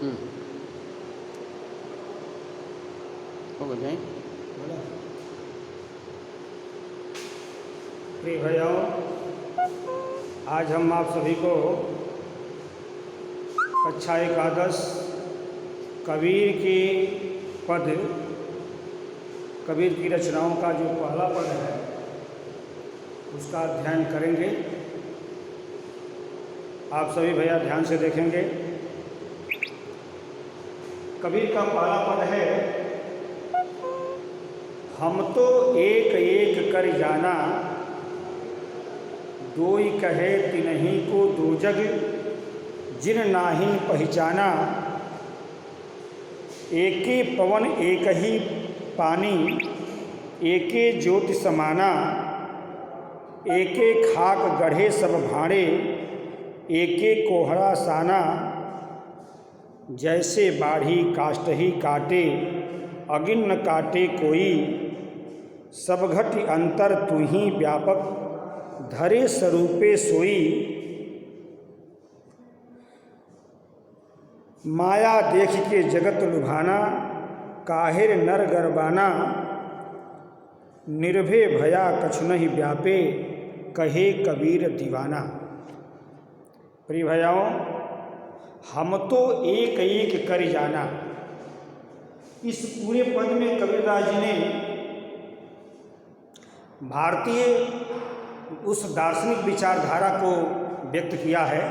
हो गए। प्रिय भाइयों, आज हम आप सभी को कक्षा एकादश कबीर की पद, कबीर की रचनाओं का जो पहला पद है उसका अध्ययन करेंगे। आप सभी भैया ध्यान से देखेंगे। कबीर का पहला पद है, हम तो एक एक कर जाना, दोई कहे तिन्हीं को दो जग, जिन नाहीं पहचाना। एके पवन एक ही पानी, एके ज्योति समाना। एके खाक गढ़े सब भाड़े, एके कोहरा साना। जैसे बाढ़ी काष्ठही काटे, अगिन न काटे कोई। सब घट अंतर तू ही व्यापक, धरे स्वरूपे सोई। माया देख के जगत लुभाना, काहिर नर गरबाना। निर्भय भया कछु नहीं व्यापे, कहे कबीर दीवाना। प्रिय भैयाओं, हम तो एक एक कर जाना, इस पूरे पद में कबीरदास जी ने भारतीय उस दार्शनिक विचारधारा को व्यक्त किया है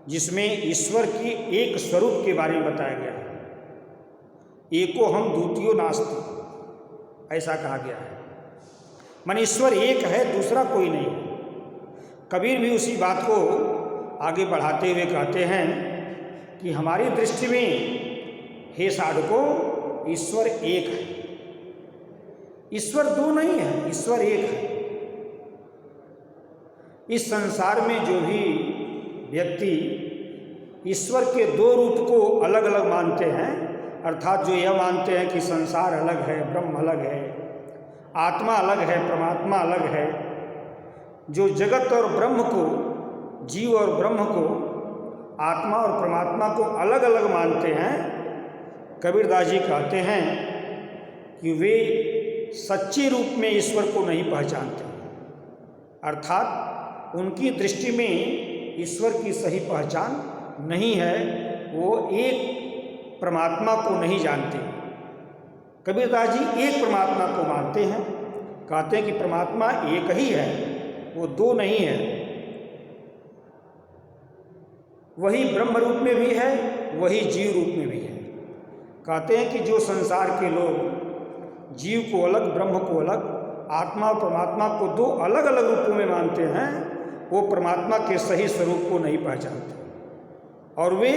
जिसमें ईश्वर की एक स्वरूप के बारे में बताया गया है। एको हम द्वितीयो नास्ति, ऐसा कहा गया है। माने ईश्वर एक है, दूसरा कोई नहीं। कबीर भी उसी बात को आगे बढ़ाते हुए कहते हैं कि हमारी दृष्टि में हे साधकों, ईश्वर एक है। ईश्वर दो नहीं है, ईश्वर एक है। इस संसार में जो भी व्यक्ति ईश्वर के दो रूप को अलग अलग मानते हैं, अर्थात जो यह मानते हैं कि संसार अलग है, ब्रह्म अलग है, आत्मा अलग है, परमात्मा अलग है, जो जगत और ब्रह्म को, जीव और ब्रह्म को, आत्मा और परमात्मा को अलग अलग मानते हैं, कबीरदास जी कहते हैं कि वे सच्चे रूप में ईश्वर को नहीं पहचानते। अर्थात उनकी दृष्टि में ईश्वर की सही पहचान नहीं है, वो एक परमात्मा को नहीं जानते। कबीरदास जी एक परमात्मा को मानते हैं, कहते हैं कि परमात्मा एक ही है, वो दो नहीं है। वही ब्रह्म रूप में भी है, वही जीव रूप में भी है। कहते हैं कि जो संसार के लोग जीव को अलग, ब्रह्म को अलग, आत्मा और परमात्मा को दो अलग अलग रूपों में मानते हैं, वो परमात्मा के सही स्वरूप को नहीं पहचानते। और वे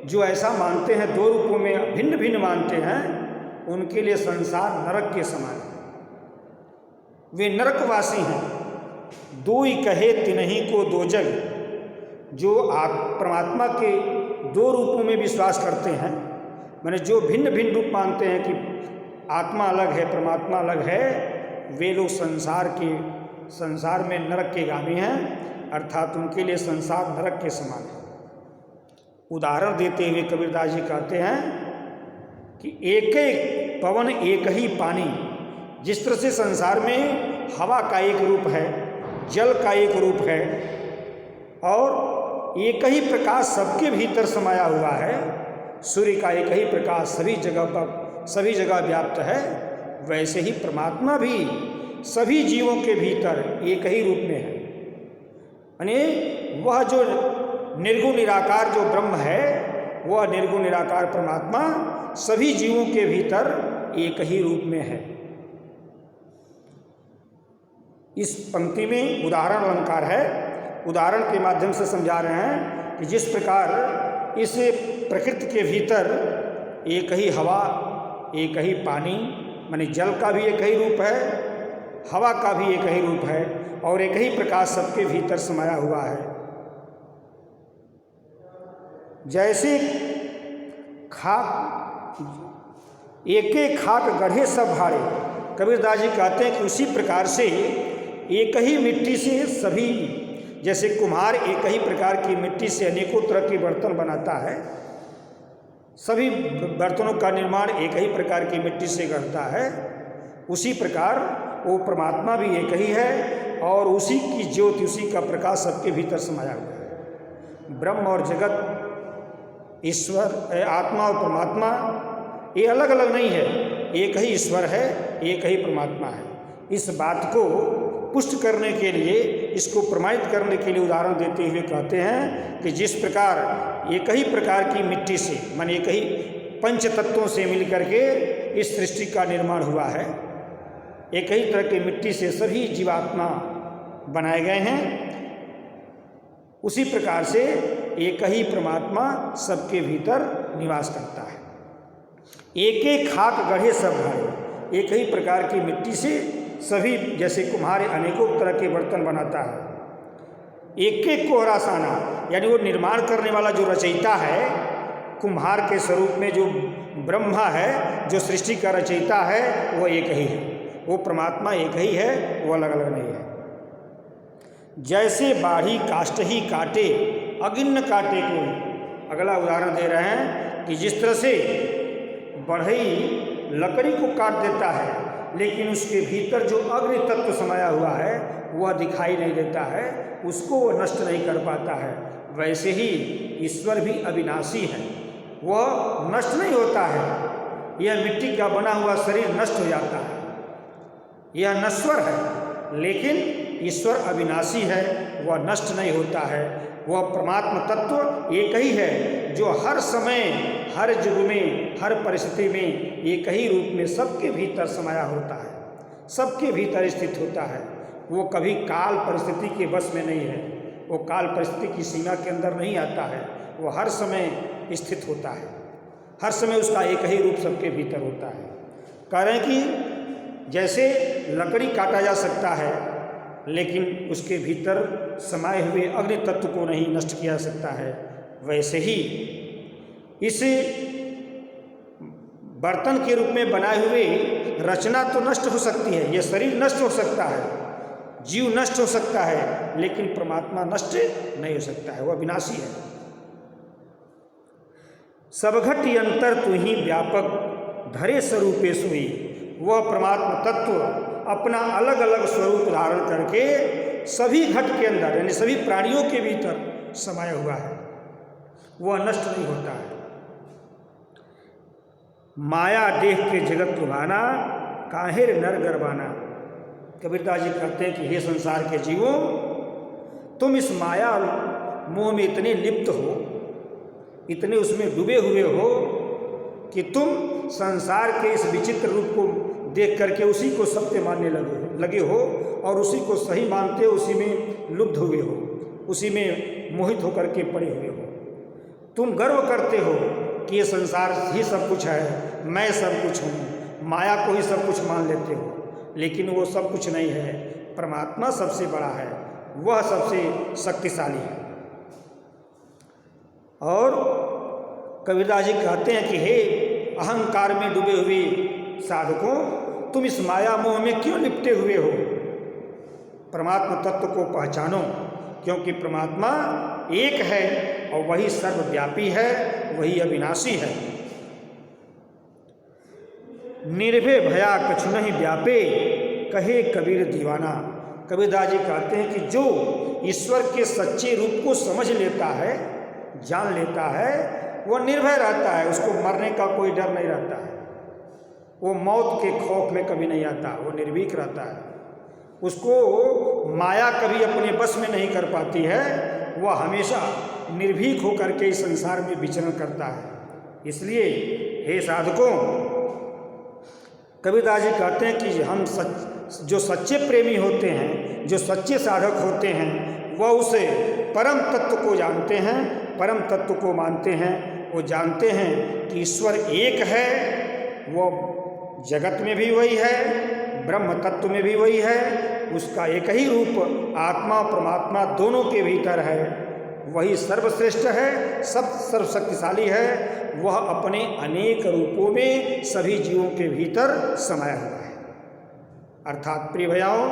जो ऐसा मानते हैं, दो रूपों में भिन्न भिन्न मानते हैं, उनके लिए संसार नरक के समान है। वे नरकवासी हैं। दोई कहे तिन्हीं को दो जग, जो परमात्मा के दो रूपों में विश्वास करते हैं, माने जो भिन्न भिन्न रूप मानते हैं कि आत्मा अलग है, परमात्मा अलग है, वे लोग संसार में नरक के गामी हैं, अर्थात उनके लिए संसार नरक के समान है। उदाहरण देते हुए कबीरदास जी कहते हैं कि एक एक पवन एक ही पानी। जिस तरह से संसार में हवा का एक रूप है, जल का एक रूप है, और एक ही प्रकाश सबके भीतर समाया हुआ है, सूर्य का एक ही प्रकाश सभी जगह व्याप्त है, वैसे ही परमात्मा भी सभी जीवों के भीतर एक ही रूप में है। यानी वह जो निर्गुण निराकार जो ब्रह्म है, वह निर्गुण निराकार परमात्मा सभी जीवों के भीतर एक ही रूप में है। इस पंक्ति में उदाहरण अलंकार है। उदाहरण के माध्यम से समझा रहे हैं कि जिस प्रकार इस प्रकृति के भीतर एक ही हवा, एक ही पानी, माने जल का भी एक ही रूप है, हवा का भी एक ही रूप है, और एक ही प्रकाश सबके भीतर समाया हुआ है। जैसे खाक एके खाक गढ़े सब भाड़े, कबीरदास जी कहते हैं कि उसी प्रकार से एक ही मिट्टी से सभी, जैसे कुम्हार एक ही प्रकार की मिट्टी से अनेकों तरह के बर्तन बनाता है, सभी बर्तनों का निर्माण एक ही प्रकार की मिट्टी से करता है, उसी प्रकार वो परमात्मा भी एक ही है और उसी की ज्योति, उसी का प्रकाश सबके भीतर समाया हुआ है। ब्रह्म और जगत, ईश्वर, आत्मा और परमात्मा ये अलग अलग नहीं है, एक ही ईश्वर है, एक ही परमात्मा है। इस बात को पुष्ट करने के लिए, इसको प्रमाणित करने के लिए उदाहरण देते हुए कहते हैं कि जिस प्रकार एक ही प्रकार की मिट्टी से, माने एक ही पंच तत्वों से मिलकर के इस सृष्टि का निर्माण हुआ है, एक ही तरह की मिट्टी से सभी जीवात्मा बनाए गए हैं, उसी प्रकार से एक ही परमात्मा सबके भीतर निवास करता है। एक एक खाक गढ़े सब भाई, एक ही प्रकार की मिट्टी से सभी, जैसे कुम्हार अनेकों तरह के बर्तन बनाता है, एक एक को हरासाना, यानी वो निर्माण करने वाला जो रचयिता है, कुम्हार के स्वरूप में जो ब्रह्मा है, जो सृष्टि का रचयिता है, वो एक ही है, वो परमात्मा एक ही है, वो अलग अलग नहीं है। जैसे बाढ़ी काष्ठ ही काटे अगिन्न काटे को, अगला उदाहरण दे रहे हैं कि जिस तरह से बढ़ई लकड़ी को काट देता है लेकिन उसके भीतर जो अग्नि तत्व समाया हुआ है वह दिखाई नहीं देता है, उसको वह नष्ट नहीं कर पाता है, वैसे ही ईश्वर भी अविनाशी है, वह नष्ट नहीं होता है। यह मिट्टी का बना हुआ शरीर नष्ट हो जाता है, यह नश्वर है, लेकिन ईश्वर अविनाशी है, वह नष्ट नहीं होता है। वह परमात्मा तत्व एक ही है जो हर समय, हर युग में, हर परिस्थिति में एक ही रूप में सबके भीतर समाया होता है, सबके भीतर स्थित होता है। वो कभी काल परिस्थिति के वश में नहीं है, वो काल परिस्थिति की सीमा के अंदर नहीं आता है, वो हर समय स्थित होता है, हर समय उसका एक ही रूप सबके भीतर होता है। कह रहे हैं कि जैसे लकड़ी काटा जा सकता है लेकिन उसके भीतर समाये हुए अग्नि तत्व को नहीं नष्ट किया जा सकता है, वैसे ही इस बर्तन के रूप में बनाए हुए रचना तो नष्ट हो सकती है, यह शरीर नष्ट हो सकता है, जीव नष्ट हो सकता है, लेकिन परमात्मा नष्ट नहीं हो सकता है, वह विनाशी है। सब घट यंतर तू ही व्यापक धरे स्वरूपे सोई, वह परमात्मा तत्व अपना अलग अलग स्वरूप धारण करके सभी घट के अंदर, यानी सभी प्राणियों के भीतर समाया हुआ है, वह नष्ट नहीं होता है। माया देख के जगत लुभाना, काहेर नर गरबाना। कबीरदास जी कहते हैं कि हे संसार के जीवों, तुम इस माया मोह में इतने लिप्त हो, इतने उसमें डूबे हुए हो कि तुम संसार के इस विचित्र रूप को देख करके उसी को सत्य मानने लगे हो और उसी को सही मानते हो, उसी में लुब्ध हुए हो, उसी में मोहित होकर के पड़े हुए हो। तुम गर्व करते हो कि ये संसार ही सब कुछ है, मैं सब कुछ हूँ, माया को ही सब कुछ मान लेते हो, लेकिन वो सब कुछ नहीं है, परमात्मा सबसे बड़ा है, वह सबसे शक्तिशाली है। और कबीरदास जी कहते हैं कि हे अहंकार में डूबे हुए साधकों, तुम इस माया मोह में क्यों लिपटे हुए हो? परमात्मा तत्व को पहचानो, क्योंकि परमात्मा एक है और वही सर्वव्यापी है, वही अविनाशी है। निर्भय भया कछु नहीं व्यापे, कहे कबीर दीवाना। कबीरदास जी कहते हैं कि जो ईश्वर के सच्चे रूप को समझ लेता है, जान लेता है, वह निर्भय रहता है, उसको मरने का कोई डर नहीं रहता है, वो मौत के खौफ में कभी नहीं आता, वो निर्भीक रहता है, उसको माया कभी अपने बस में नहीं कर पाती है, वह हमेशा निर्भीक होकर के इस संसार में विचरण करता है। इसलिए हे साधकों, कबीरदास जी कहते हैं कि हम जो सच्चे प्रेमी होते हैं, जो सच्चे साधक होते हैं, वह उसे परम तत्व को जानते हैं, परम तत्व को मानते हैं। वो जानते हैं कि ईश्वर एक है, वो जगत में भी वही है, ब्रह्म तत्व में भी वही है, उसका एक ही रूप आत्मा परमात्मा दोनों के भीतर है, वही सर्वश्रेष्ठ है, सब सर्वशक्तिशाली है, वह अपने अनेक रूपों में सभी जीवों के भीतर समाया हुआ है। अर्थात प्रिय भैयाओं,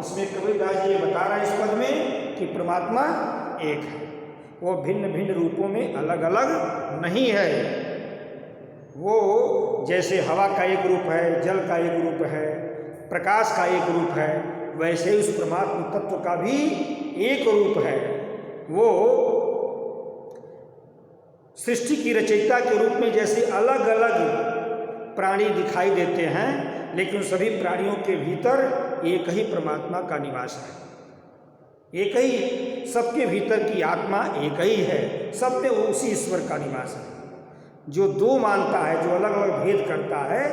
इसमें कबीरदास जी ये बता रहे हैं इस पद में कि परमात्मा एक है, वो भिन्न भिन्न रूपों में अलग अलग नहीं है, वो जैसे हवा का एक रूप है, जल का एक रूप है, प्रकाश का एक रूप है, वैसे ही उस परमात्म तत्व का भी एक रूप है। वो सृष्टि की रचयिता के रूप में जैसे अलग अलग प्राणी दिखाई देते हैं, लेकिन सभी प्राणियों के भीतर एक ही परमात्मा का निवास है। एक ही, सबके भीतर की आत्मा एक ही है, सब में उसी ईश्वर का निवास है। जो दो मानता है, जो अलग अलग भेद करता है,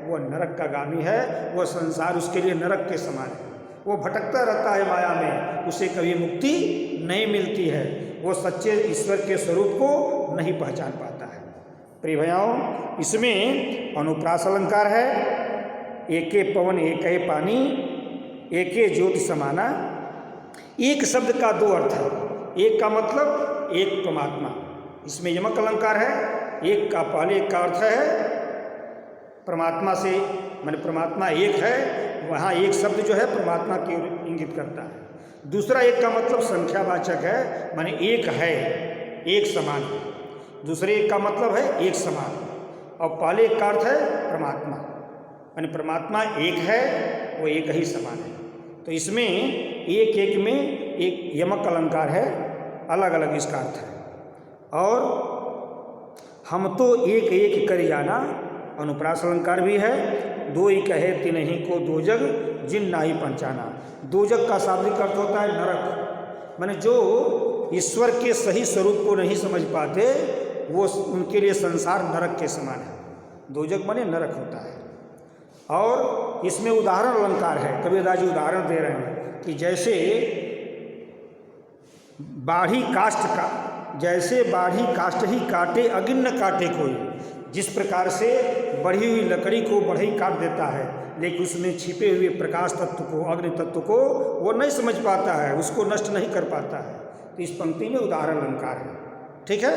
वो नरक का गामी है। वो संसार उसके लिए नरक के समान है। वो भटकता रहता है माया में, उसे कभी मुक्ति नहीं मिलती है। वो सच्चे ईश्वर के स्वरूप को नहीं पहचान पाता है। प्रिय भैयाओं, इसमें अनुप्रास अलंकार है। एके पवन एके पानी एके ज्योति समाना। एक शब्द का दो अर्थ है। एक का मतलब एक परमात्मा, इसमें यमक अलंकार है। एक का पहले एक का अर्थ है परमात्मा से, माने परमात्मा एक है, वहाँ एक शब्द जो है परमात्मा की ओर इंगित करता है। दूसरा एक का मतलब संख्यावाचक है, माने एक है, एक समान है। दूसरे एक का मतलब है एक समान, और पहले एक का अर्थ है परमात्मा, माने परमात्मा एक है, वो एक ही समान है। तो इसमें एक एक में एक यमक अलंकार है, अलग अलग इसका अर्थ है। और हम तो एक एक कर जाना, अनुप्रास अलंकार भी है। दो ही कहे तीन ही को दो जग जिन नाही पहचाना। दो जग का शाब्दिक अर्थ होता है नरक, माने जो ईश्वर के सही स्वरूप को नहीं समझ पाते, वो उनके लिए संसार नरक के समान है। दो जग माने नरक होता है। और इसमें उदाहरण अलंकार है, कबीरदास जी उदाहरण दे रहे हैं कि जैसे बाढ़ी काष्ठ का, जैसे बाढ़ी काष्ठ ही काटे अगिन न काटे कोई। जिस प्रकार से बढ़ी हुई लकड़ी को बढ़ई काट देता है, लेकिन उसमें छिपे हुए प्रकाश तत्व को, अग्नि तत्व को वो नहीं समझ पाता है, उसको नष्ट नहीं कर पाता है। तो इस पंक्ति में उदाहरण अलंकार है। ठीक है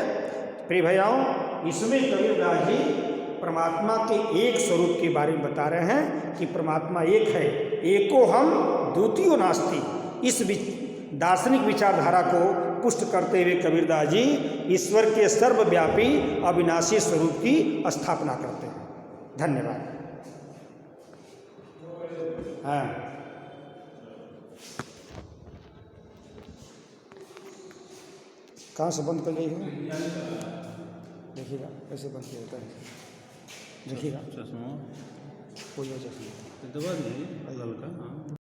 प्रिय भैयाओं, इसमें कबीरदास जी परमात्मा के एक स्वरूप के बारे में बता रहे हैं कि परमात्मा एक है, एको हम द्वितीयो नास्ति। इस दार्शनिक विचारधारा को पुष्ट करते हुए कबीरदास जी ईश्वर के सर्वव्यापी अविनाशी स्वरूप की स्थापना करते हैं। धन्यवाद। हाँ, कहाँ से बंद कर गई हो? देखिएगा कैसे बंद किया जाता है, देखिएगा कोई वजह से दबा दीजिए हल्का।